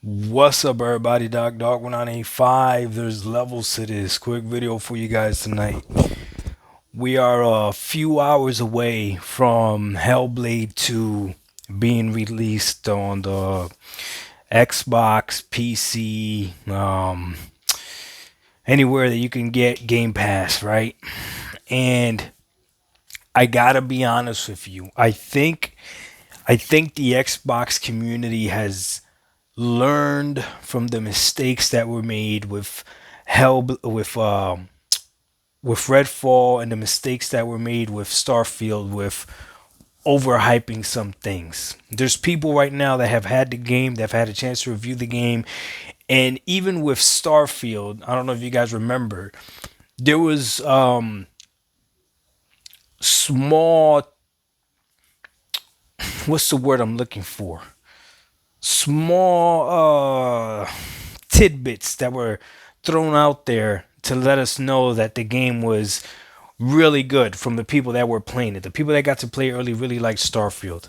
What's up, everybody? Dog 1985. There's levels to this. Quick video for you guys tonight. We are a few hours away from Hellblade 2 being released on the Xbox, PC, anywhere that you can get Game Pass, right? And I gotta be honest with you. I think the Xbox community has learned from the mistakes that were made with Hell with Redfall and the mistakes that were made with Starfield with overhyping some things. There's people right now that have had the game, that have had a chance to review the game, and even with Starfield, I don't know if you guys remember, there was small, what's the word I'm looking for? Small tidbits that were thrown out there to let us know that the game was really good from the people that were playing it. The people that got to play early really liked Starfield.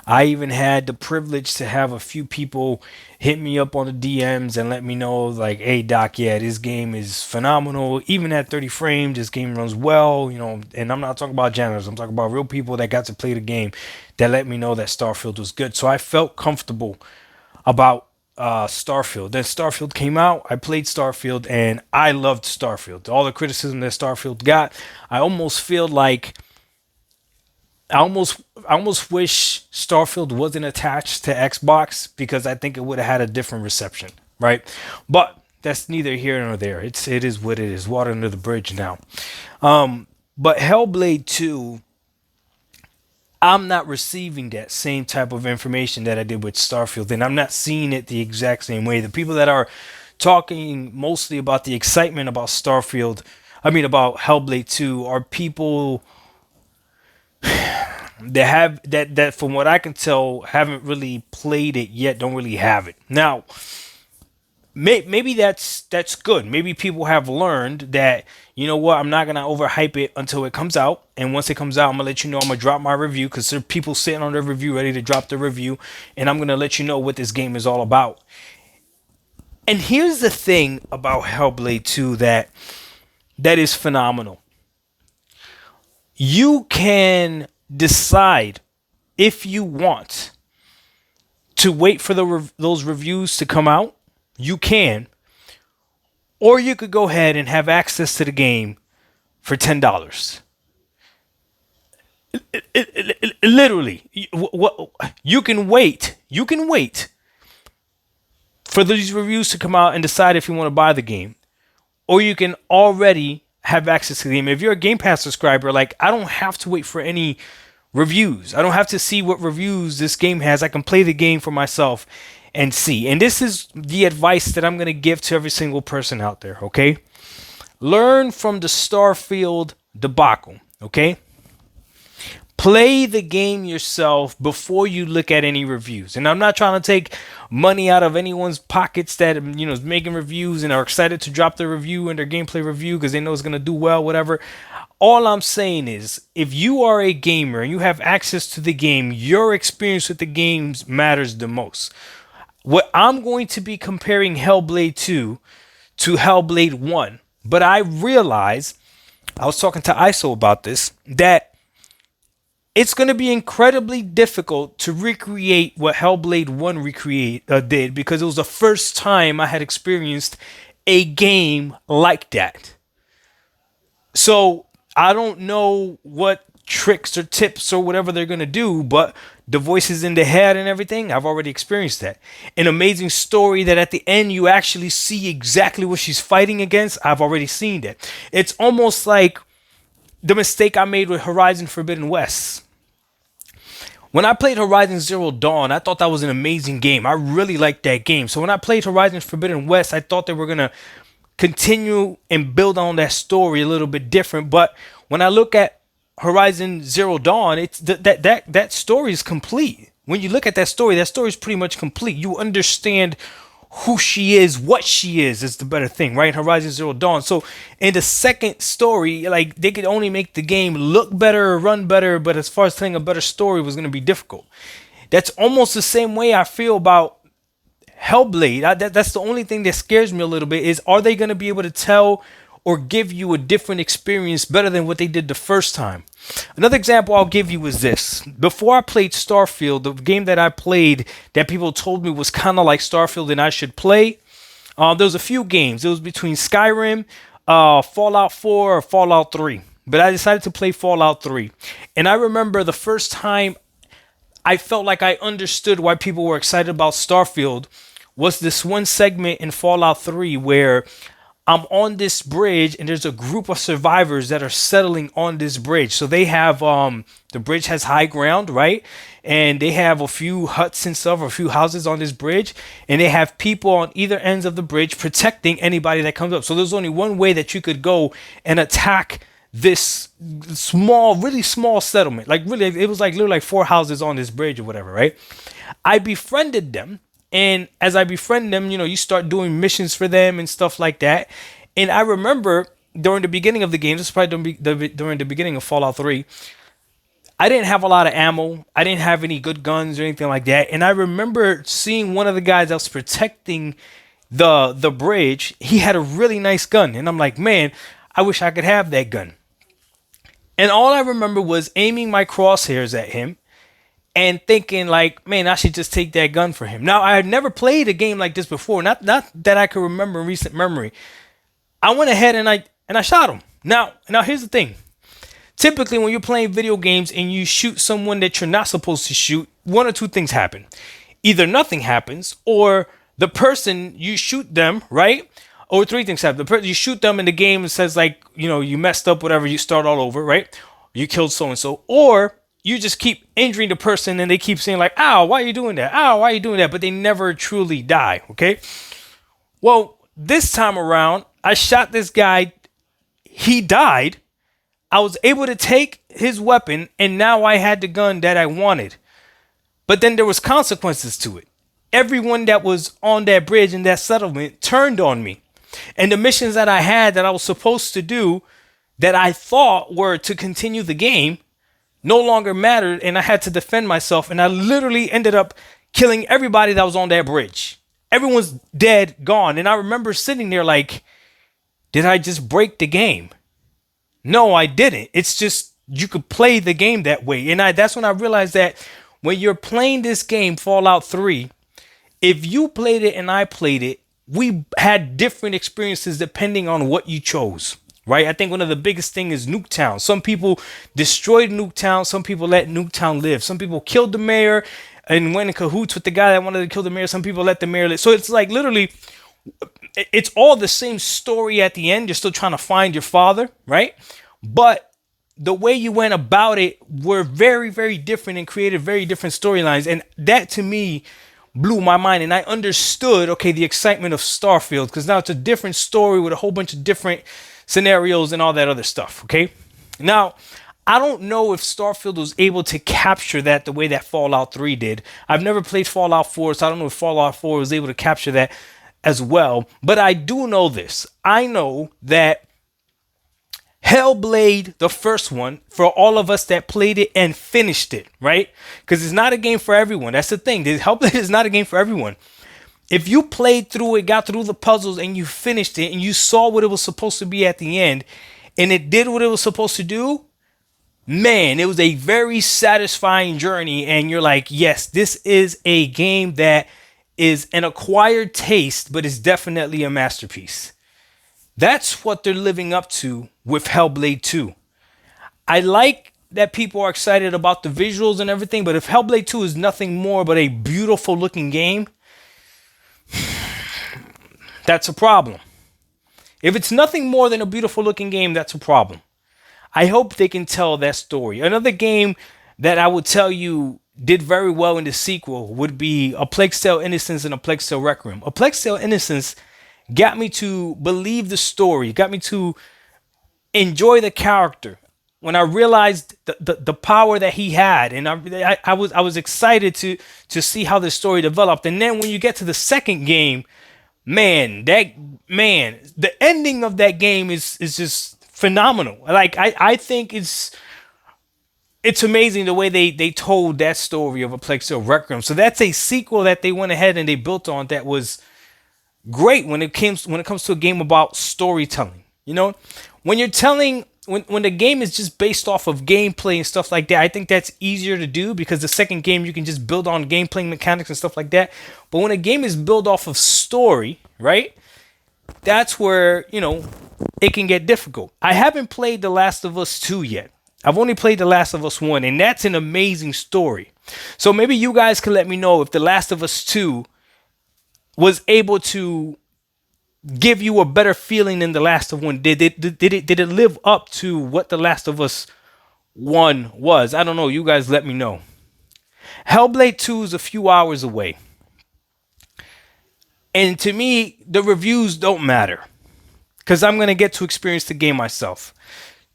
I even had the privilege to have a few people hit me up on the DMs and let me know, like, hey, Doc, yeah, this game is phenomenal. Even at 30 frames, this game runs well, and I'm not talking about janitors. I'm talking about real people that got to play the game that let me know that Starfield was good. So I felt comfortable about Starfield. Then Starfield came out. I played Starfield and I loved Starfield. All the criticism that Starfield got, I almost feel like I almost wish Starfield wasn't attached to Xbox because I think it would have had a different reception, right? But that's neither here nor there. It is what it is. Water under the bridge now. But Hellblade 2, I'm not receiving that same type of information that I did with Starfield, and I'm not seeing it the exact same way. The people that are talking mostly about the excitement about about Hellblade 2, are people that have that from what I can tell haven't really played it yet, don't really have it. Now, maybe that's good. Maybe people have learned that, you know what, I'm not gonna overhype it until it comes out, and once it comes out, I'm gonna let you know. I'm gonna drop my review because there are people sitting on their review ready to drop the review, and I'm gonna let you know what this game is all about. And here's the thing about Hellblade 2 that is phenomenal. You can decide if you want to wait for those reviews to come out. You can, or you could go ahead and have access to the game for $10. Literally, you can wait. You can wait for these reviews to come out and decide if you want to buy the game, or you can already have access to the game. If you're a Game Pass subscriber, like, I don't have to wait for any reviews. I don't have to see what reviews this game has. I can play the game for myself and see. And this is the advice that I'm going to give to every single person out there, okay? Learn from the Starfield debacle, okay? Play the game yourself before you look at any reviews. And I'm not trying to take money out of anyone's pockets that, is making reviews and are excited to drop their review and their gameplay review because they know it's going to do well, whatever. All I'm saying is, if you are a gamer and you have access to the game, your experience with the games matters the most. What I'm going to be comparing Hellblade 2 to Hellblade 1, but I realize, I was talking to ISO about this, that it's going to be incredibly difficult to recreate what Hellblade 1 did, because it was the first time I had experienced a game like that. So I don't know what tricks or tips or whatever they're going to do, but the voices in the head and everything, I've already experienced that. An amazing story that at the end you actually see exactly what she's fighting against, I've already seen that. It's almost like the mistake I made with Horizon Forbidden West. When I played Horizon Zero Dawn, I thought that was an amazing game. I really liked that game. So when I played Horizon Forbidden West, I thought they were going to continue and build on that story a little bit different. But when I look at Horizon Zero Dawn, it's that story is complete. When you look at that story is pretty much complete. You understand who she is, what she is the better thing, right? Horizon Zero Dawn. So in the second story, like, they could only make the game look better, run better, but as far as telling a better story was going to be difficult. That's almost the same way I feel about Hellblade, that's the only thing that scares me a little bit, is are they going to be able to tell or give you a different experience better than what they did the first time? Another example I'll give you is this. Before I played Starfield, the game that I played that people told me was kind of like Starfield and I should play, there was a few games. It was between Skyrim, Fallout 4, or Fallout 3. But I decided to play Fallout 3. And I remember the first time I felt like I understood why people were excited about Starfield was this one segment in Fallout 3 where I'm on this bridge and there's a group of survivors that are settling on this bridge. So they have the bridge has high ground, right? And they have a few huts and stuff, or a few houses on this bridge, and they have people on either ends of the bridge protecting anybody that comes up. So there's only one way that you could go and attack this small, really small settlement. Like really, it was like literally like 4 houses on this bridge or whatever, right? I befriended them. And as I befriend them, you start doing missions for them and stuff like that. And I remember during the beginning of the game, this is probably during the beginning of Fallout 3, I didn't have a lot of ammo. I didn't have any good guns or anything like that. And I remember seeing one of the guys that was protecting the bridge. He had a really nice gun. And I'm like, man, I wish I could have that gun. And all I remember was aiming my crosshairs at him and thinking like, man, I should just take that gun for him. Now, I had never played a game like this before, not that I could remember in recent memory. I went ahead and I shot him. Now here's the thing. Typically, when you're playing video games and you shoot someone that you're not supposed to shoot, one or two things happen. Either nothing happens, or the person you shoot them, right? Or three things happen. The person you shoot them in the game, it says like, you messed up, whatever, you start all over, right? You killed so and so, or you just keep injuring the person and they keep saying like, ow, why are you doing that? Ow, why are you doing that? But they never truly die, okay? Well, this time around, I shot this guy. He died. I was able to take his weapon, and now I had the gun that I wanted. But then there was consequences to it. Everyone that was on that bridge in that settlement turned on me. And the missions that I had that I was supposed to do that I thought were to continue the game no longer mattered, and I had to defend myself, and I literally ended up killing everybody that was on that bridge. Everyone's dead, gone. And I remember sitting there like, did I just break the game? No, I didn't. It's just you could play the game that way. And that's when I realized that when you're playing this game, Fallout 3, if you played it and I played it, we had different experiences depending on what you chose. Right? I think one of the biggest thing is Nuketown. Some people destroyed Nuketown. Some people let Nuketown live. Some people killed the mayor and went in cahoots with the guy that wanted to kill the mayor. Some people let the mayor live. So it's like literally, it's all the same story at the end. You're still trying to find your father, right? But the way you went about it were very, very different and created very different storylines. And that to me blew my mind. And I understood, okay, the excitement of Starfield, because now it's a different story with a whole bunch of different scenarios and all that other stuff. Okay. Now, I don't know if Starfield was able to capture that the way that Fallout 3 did. I've never played Fallout 4, so I don't know if Fallout 4 was able to capture that as well. But I do know this. I know that Hellblade, the first one, for all of us that played it and finished it, right? Because it's not a game for everyone. That's the thing. Hellblade is not a game for everyone. If you played through it, got through the puzzles, and you finished it, and you saw what it was supposed to be at the end, and it did what it was supposed to do, man, it was a very satisfying journey. And you're like, yes, this is a game that is an acquired taste, but it's definitely a masterpiece. That's what they're living up to with Hellblade 2. I like that people are excited about the visuals and everything, but if Hellblade 2 is nothing more but a beautiful looking game, that's a problem. If it's nothing more than a beautiful looking game, that's a problem. I hope they can tell that story. Another game that I would tell you did very well in the sequel would be A Plague Tale Innocence and A Plague Tale Requiem. A Plague Tale Innocence got me to believe the story, got me to enjoy the character. When I realized the power that he had, and I was excited to see how the story developed. And then when you get to the second game, the ending of that game is just phenomenal. Like I think it's it's amazing the way they told that story of A Plague Tale Requiem. So that's a sequel that they went ahead and they built on that was great when it comes to a game about storytelling. You know, when you're telling when the game is just based off of gameplay and stuff like that, I think that's easier to do because the second game you can just build on gameplay mechanics and stuff like that. But when a game is built off of story, right? That's where, it can get difficult. I haven't played The Last of Us 2 yet. I've only played The Last of Us 1, and that's an amazing story. So maybe you guys can let me know if The Last of Us 2 was able to give you a better feeling than The Last of 1. Did it live up to what The Last of Us 1 was? I don't know. You guys let me know. Hellblade 2 is a few hours away. And to me, the reviews don't matter because I'm going to get to experience the game myself.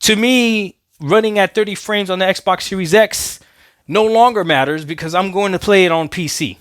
To me, running at 30 frames on the Xbox Series X no longer matters because I'm going to play it on PC.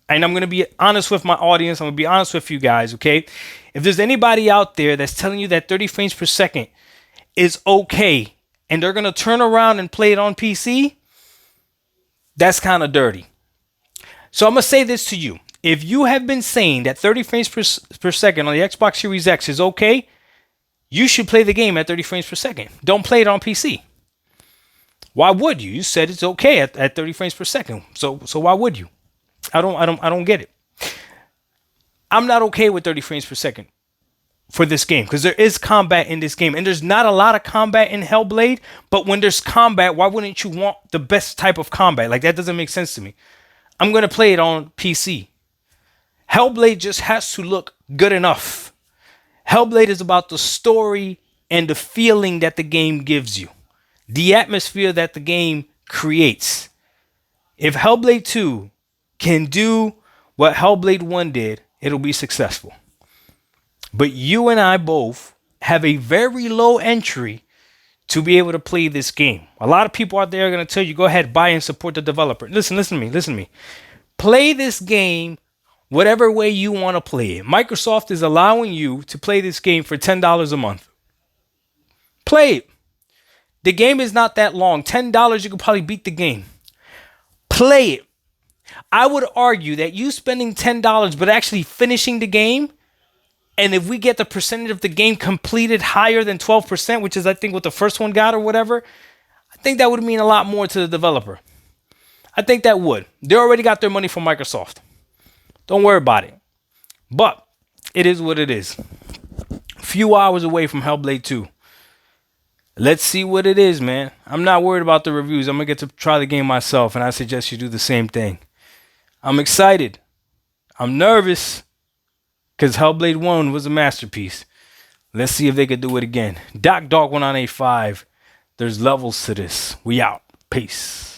And I'm going to be honest with my audience. I'm going to be honest with you guys, okay? If there's anybody out there that's telling you that 30 frames per second is okay and they're going to turn around and play it on PC, that's kind of dirty. So I'm going to say this to you. If you have been saying that 30 frames per second on the Xbox Series X is okay, you should play the game at 30 frames per second. Don't play it on PC. Why would you? You said it's okay at 30 frames per second. So why would you? I don't get it. I'm not okay with 30 frames per second for this game because there is combat in this game and there's not a lot of combat in Hellblade, but when there's combat, why wouldn't you want the best type of combat? Like that doesn't make sense to me. I'm going to play it on PC. Hellblade just has to look good enough. Hellblade is about the story and the feeling that the game gives you. The atmosphere that the game creates. If Hellblade 2 can do what Hellblade 1 did, it'll be successful. But you and I both have a very low entry to be able to play this game. A lot of people out there are going to tell you, go ahead, buy and support the developer. Listen to me. Play this game whatever way you want to play it. Microsoft is allowing you to play this game for $10 a month. Play it. The game is not that long. $10, you could probably beat the game. Play it. I would argue that you spending $10 but actually finishing the game, and if we get the percentage of the game completed higher than 12%, which is I think what the first one got or whatever, I think that would mean a lot more to the developer. I think that would. They already got their money from Microsoft. Don't worry about it. But it is what it is. A few hours away from Hellblade 2. Let's see what it is, man. I'm not worried about the reviews. I'm going to get to try the game myself, and I suggest you do the same thing. I'm excited. I'm nervous because Hellblade 1 was a masterpiece. Let's see if they could do it again. Doc Dog 1985. There's levels to this. We out. Peace.